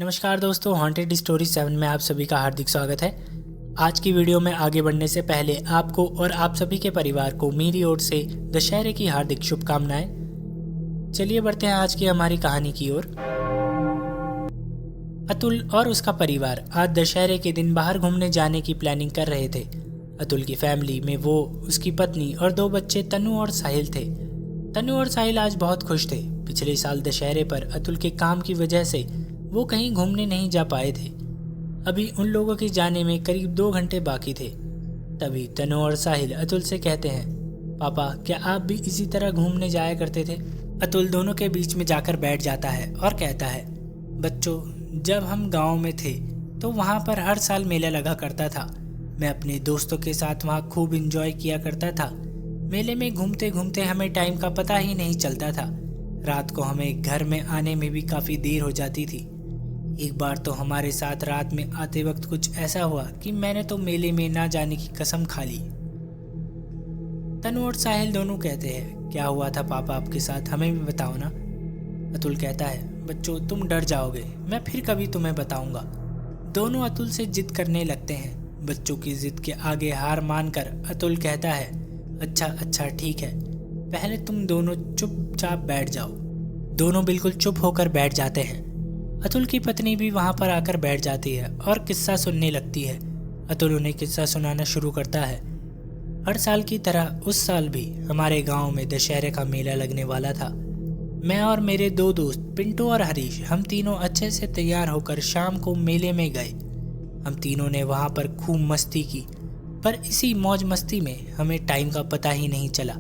नमस्कार दोस्तों, haunted story 7 में आप सभी का हार्दिक स्वागत है। आज की वीडियो में आगे बढ़ने से पहले आपको और आप सभी के परिवार को मेरी ओर से दशहरे की हार्दिक शुभकामनाएं। चलिए बढ़ते हैं आज की हमारी कहानी की ओर। अतुल और उसका परिवार आज दशहरे के दिन बाहर घूमने जाने की प्लानिंग कर रहे थे। अतुल की फैमिली में वो, उसकी पत्नी और 2 बच्चे तनु और साहिल थे। तनु और साहिल आज बहुत खुश थे। पिछले साल दशहरे पर अतुल के काम की वजह से वो कहीं घूमने नहीं जा पाए थे। अभी उन लोगों के जाने में करीब 2 घंटे बाकी थे। तभी तनु और साहिल अतुल से कहते हैं, पापा क्या आप भी इसी तरह घूमने जाया करते थे? अतुल दोनों के बीच में जाकर बैठ जाता है और कहता है, बच्चों जब हम गांव में थे तो वहां पर हर साल मेला लगा करता था। मैं अपने दोस्तों के साथ वहां खूब एंजॉय किया करता था। मेले में घूमते घूमते हमें टाइम का पता ही नहीं चलता था। रात को हमें घर में आने में भी काफ़ी देर हो जाती थी। एक बार तो हमारे साथ रात में आते वक्त कुछ ऐसा हुआ कि मैंने तो मेले में ना जाने की कसम खा ली। तनु और साहिल दोनों कहते हैं, क्या हुआ था पापा आपके साथ, हमें भी बताओ ना। अतुल कहता है, बच्चों तुम डर जाओगे, मैं फिर कभी तुम्हें बताऊंगा। दोनों अतुल से जिद करने लगते हैं। बच्चों की जिद के आगे हार मानकर अतुल कहता है, अच्छा ठीक है, पहले तुम दोनों चुपचाप बैठ जाओ। दोनों बिल्कुल चुप होकर बैठ जाते हैं। अतुल की पत्नी भी वहां पर आकर बैठ जाती है और किस्सा सुनने लगती है। अतुल उन्हें किस्सा सुनाना शुरू करता है। हर साल की तरह उस साल भी हमारे गांव में दशहरे का मेला लगने वाला था। मैं और मेरे 2 दोस्त पिंटू और हरीश, हम तीनों अच्छे से तैयार होकर शाम को मेले में गए। हम तीनों ने वहां पर खूब मस्ती की, पर इसी मौज मस्ती में हमें टाइम का पता ही नहीं चला।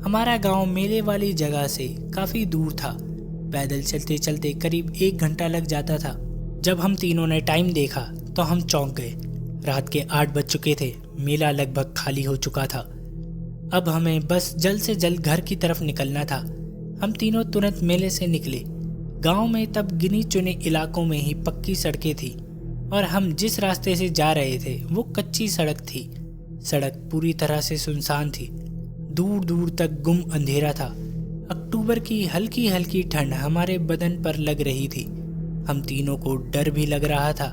हमारा गांव मेले वाली जगह से काफ़ी दूर था। पैदल चलते चलते करीब 1 घंटा लग जाता था। जब हम तीनों ने टाइम देखा तो हम चौंक गए। रात के 8 बज चुके थे। मेला लगभग खाली हो चुका था। अब हमें बस जल्द से जल्द घर की तरफ निकलना था। हम तीनों तुरंत मेले से निकले। गांव में तब गिनी चुने इलाकों में ही पक्की सड़कें थी और हम जिस रास्ते से जा रहे थे वो कच्ची सड़क थी। सड़क पूरी तरह से सुनसान थी। दूर दूर तक गुम अंधेरा था। अक्टूबर की हल्की हल्की ठंड हमारे बदन पर लग रही थी। हम तीनों को डर भी लग रहा था।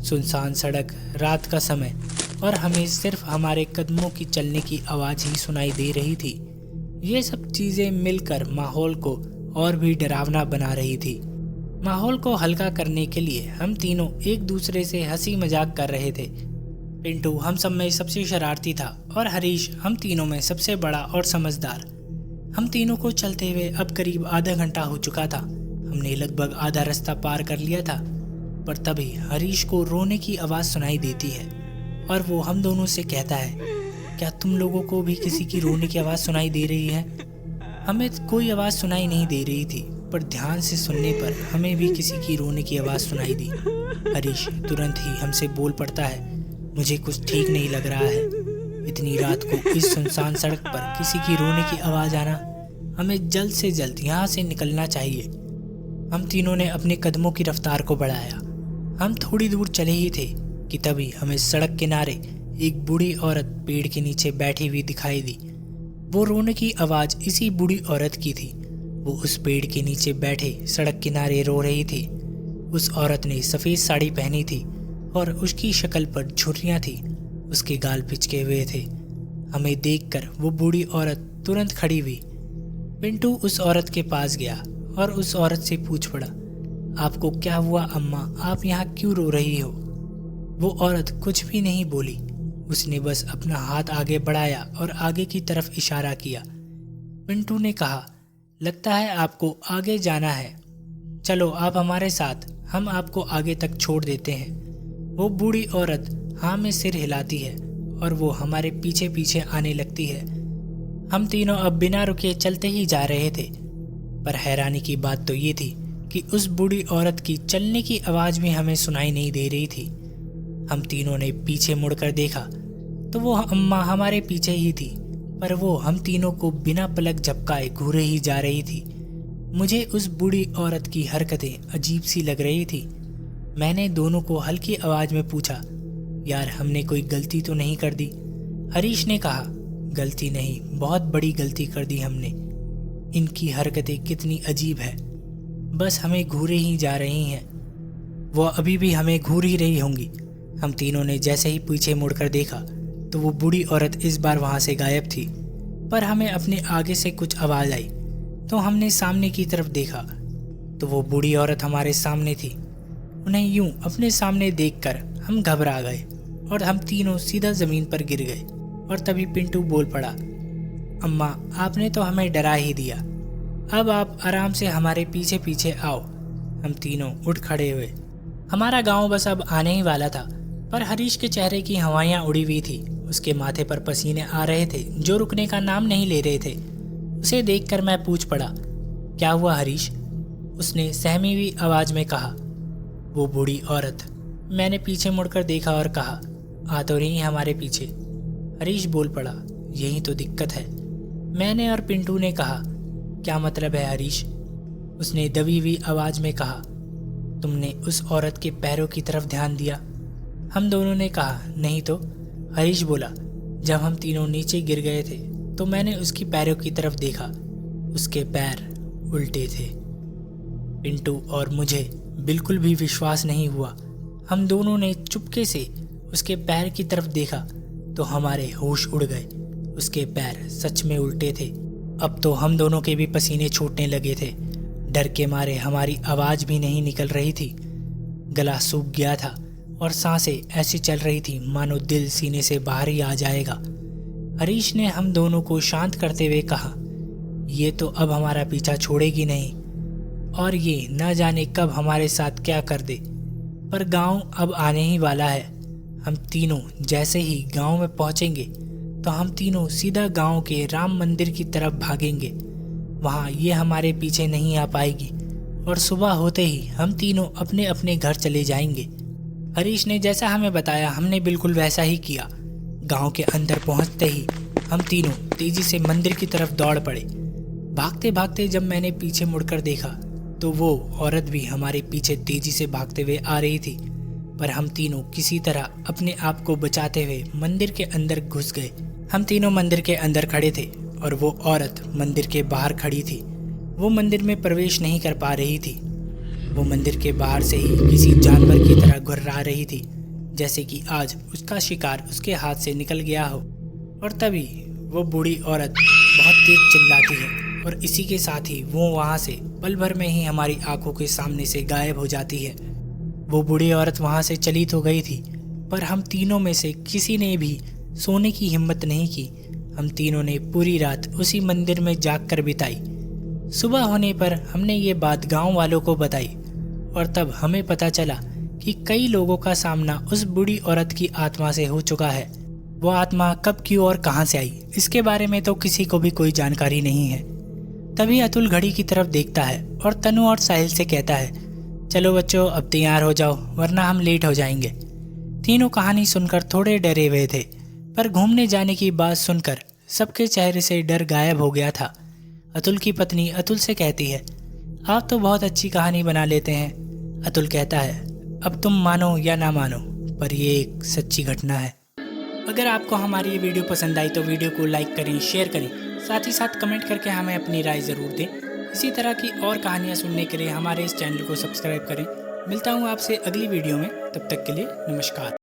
सुनसान सड़क, रात का समय और हमें सिर्फ हमारे कदमों की चलने की आवाज़ ही सुनाई दे रही थी। ये सब चीज़ें मिलकर माहौल को और भी डरावना बना रही थी। माहौल को हल्का करने के लिए हम तीनों एक दूसरे से हंसी मजाक कर रहे थे। पिंटू हम सब में सबसे शरारती था और हरीश हम तीनों में सबसे बड़ा और समझदार। हम तीनों को चलते हुए अब करीब आधा घंटा हो चुका था। हमने लगभग आधा रास्ता पार कर लिया था, पर तभी हरीश को रोने की आवाज़ सुनाई देती है और वो हम दोनों से कहता है, क्या तुम लोगों को भी किसी की रोने की आवाज़ सुनाई दे रही है? हमें कोई आवाज़ सुनाई नहीं दे रही थी, पर ध्यान से सुनने पर हमें भी किसी की रोने की आवाज़ सुनाई दी। हरीश तुरंत ही हमसे बोल पड़ता है, मुझे कुछ ठीक नहीं लग रहा है। इतनी रात को इस सुनसान सड़क पर किसी की रोने की आवाज़ आना, हमें जल्द से जल्द यहाँ से निकलना चाहिए। हम तीनों ने अपने कदमों की रफ्तार को बढ़ाया। हम थोड़ी दूर चले ही थे कि तभी हमें सड़क किनारे एक बूढ़ी औरत पेड़ के नीचे बैठी हुई दिखाई दी। वो रोने की आवाज़ इसी बूढ़ी औरत की थी। वो उस पेड़ के नीचे बैठे सड़क किनारे रो रही थी। उस औरत ने सफ़ेद साड़ी पहनी थी और उसकी शक्ल पर झुर्रियाँ थी। उसके गाल पिचके हुए थे। हमें देखकर वो बूढ़ी औरत तुरंत खड़ी हुई। पिंटू उस औरत के पास गया और उस औरत से पूछ पड़ा, आपको क्या हुआ अम्मा, आप यहाँ क्यों रो रही हो? वो औरत कुछ भी नहीं बोली। उसने बस अपना हाथ आगे बढ़ाया और आगे की तरफ इशारा किया। पिंटू ने कहा, लगता है आपको आगे जाना है, चलो आप हमारे साथ, हम आपको आगे तक छोड़ देते हैं। वो बूढ़ी औरत हाँ में सिर हिलाती है और वो हमारे पीछे पीछे आने लगती है। हम तीनों अब बिना रुके चलते ही जा रहे थे, पर हैरानी की बात तो ये थी कि उस बूढ़ी औरत की चलने की आवाज़ भी हमें सुनाई नहीं दे रही थी। हम तीनों ने पीछे मुड़कर देखा तो वो अम्मा हमारे पीछे ही थी, पर वो हम तीनों को बिना पलक झपकाए घूरे ही जा रही थी। मुझे उस बूढ़ी औरत की हरकतें अजीब सी लग रही थी। मैंने दोनों को हल्की आवाज़ में पूछा, यार हमने कोई गलती तो नहीं कर दी? हरीश ने कहा, गलती नहीं, बहुत बड़ी गलती कर दी हमने। इनकी हरकतें कितनी अजीब है, बस हमें घूरे ही जा रही हैं। वो अभी भी हमें घूर ही रही होंगी। हम तीनों ने जैसे ही पीछे मुड़कर देखा तो वो बूढ़ी औरत इस बार वहाँ से गायब थी। पर हमें अपने आगे से कुछ आवाज़ आई तो हमने सामने की तरफ देखा तो वो बूढ़ी औरत हमारे सामने थी। उन्हें यूं अपने सामने देखकर हम घबरा गए और हम तीनों सीधा ज़मीन पर गिर गए। और तभी पिंटू बोल पड़ा, अम्मा आपने तो हमें डरा ही दिया, अब आप आराम से हमारे पीछे पीछे आओ। हम तीनों उठ खड़े हुए। हमारा गांव बस अब आने ही वाला था, पर हरीश के चेहरे की हवाइयाँ उड़ी हुई थी। उसके माथे पर पसीने आ रहे थे जो रुकने का नाम नहीं ले रहे थे। उसे देखकर मैं पूछ पड़ा, क्या हुआ हरीश? उसने सहमी हुई आवाज़ में कहा, वो बूढ़ी औरत। मैंने पीछे मुड़कर देखा और कहा, आ तो रही हमारे पीछे। हरीश बोल पड़ा, यही तो दिक्कत है। मैंने और पिंटू ने कहा, क्या मतलब है हरीश? उसने दबी हुई आवाज़ में कहा, तुमने उस औरत के पैरों की तरफ ध्यान दिया? हम दोनों ने कहा, नहीं तो। हरीश बोला, जब हम तीनों नीचे गिर गए थे तो मैंने उसकी पैरों की तरफ देखा, उसके पैर उल्टे थे। पिंटू और मुझे बिल्कुल भी विश्वास नहीं हुआ। हम दोनों ने चुपके से उसके पैर की तरफ देखा तो हमारे होश उड़ गए। उसके पैर सच में उल्टे थे। अब तो हम दोनों के भी पसीने छूटने लगे थे। डर के मारे हमारी आवाज़ भी नहीं निकल रही थी। गला सूख गया था और सांसें ऐसी चल रही थी मानो दिल सीने से बाहर ही आ जाएगा। हरीश ने हम दोनों को शांत करते हुए कहा, ये तो अब हमारा पीछा छोड़ेगी नहीं और ये न जाने कब हमारे साथ क्या कर दे। पर गांव अब आने ही वाला है। हम तीनों जैसे ही गांव में पहुंचेंगे तो हम तीनों सीधा गांव के राम मंदिर की तरफ भागेंगे। वहाँ ये हमारे पीछे नहीं आ पाएगी और सुबह होते ही हम तीनों अपने अपने घर चले जाएंगे। हरीश ने जैसा हमें बताया हमने बिल्कुल वैसा ही किया। गांव के अंदर पहुंचते ही हम तीनों तेजी से मंदिर की तरफ दौड़ पड़े। भागते भागते जब मैंने पीछे मुड़कर देखा तो वो औरत भी हमारे पीछे तेजी से भागते हुए आ रही थी। पर हम तीनों किसी तरह अपने आप को बचाते हुए मंदिर के अंदर घुस गए। हम तीनों मंदिर के अंदर खड़े थे और वो औरत मंदिर के बाहर खड़ी थी। वो मंदिर में प्रवेश नहीं कर पा रही थी। वो मंदिर के बाहर से ही किसी जानवर की तरह घुर्रा रही थी, जैसे कि आज उसका शिकार उसके हाथ से निकल गया हो। और तभी वो बूढ़ी औरत बहुत तेज चिल्लाती है और इसी के साथ ही वो वहाँ से पल भर में ही हमारी आंखों के सामने से गायब हो जाती है। वो बूढ़ी औरत वहाँ से चली तो गई थी, पर हम तीनों में से किसी ने भी सोने की हिम्मत नहीं की। हम तीनों ने पूरी रात उसी मंदिर में जागकर बिताई। सुबह होने पर हमने ये बात गांव वालों को बताई और तब हमें पता चला कि कई लोगों का सामना उस बूढ़ी औरत की आत्मा से हो चुका है। वो आत्मा कब, क्यों और कहां से आई, इसके बारे में तो किसी को भी कोई जानकारी नहीं है। तभी अतुल घड़ी की तरफ देखता है और तनु और साहिल से कहता है, चलो बच्चों अब तैयार हो जाओ वरना हम लेट हो जाएंगे। तीनों कहानी सुनकर थोड़े डरे हुए थे, पर घूमने जाने की बात सुनकर सबके चेहरे से डर गायब हो गया था। अतुल की पत्नी अतुल से कहती है, आप तो बहुत अच्छी कहानी बना लेते हैं। अतुल कहता है, अब तुम मानो या ना मानो पर ये एक सच्ची घटना है। अगर आपको हमारी ये वीडियो पसंद आई तो वीडियो को लाइक करें, शेयर करें, साथ ही साथ कमेंट करके हमें अपनी राय ज़रूर दें। इसी तरह की और कहानियाँ सुनने के लिए हमारे इस चैनल को सब्सक्राइब करें। मिलता हूँ आपसे अगली वीडियो में, तब तक के लिए नमस्कार।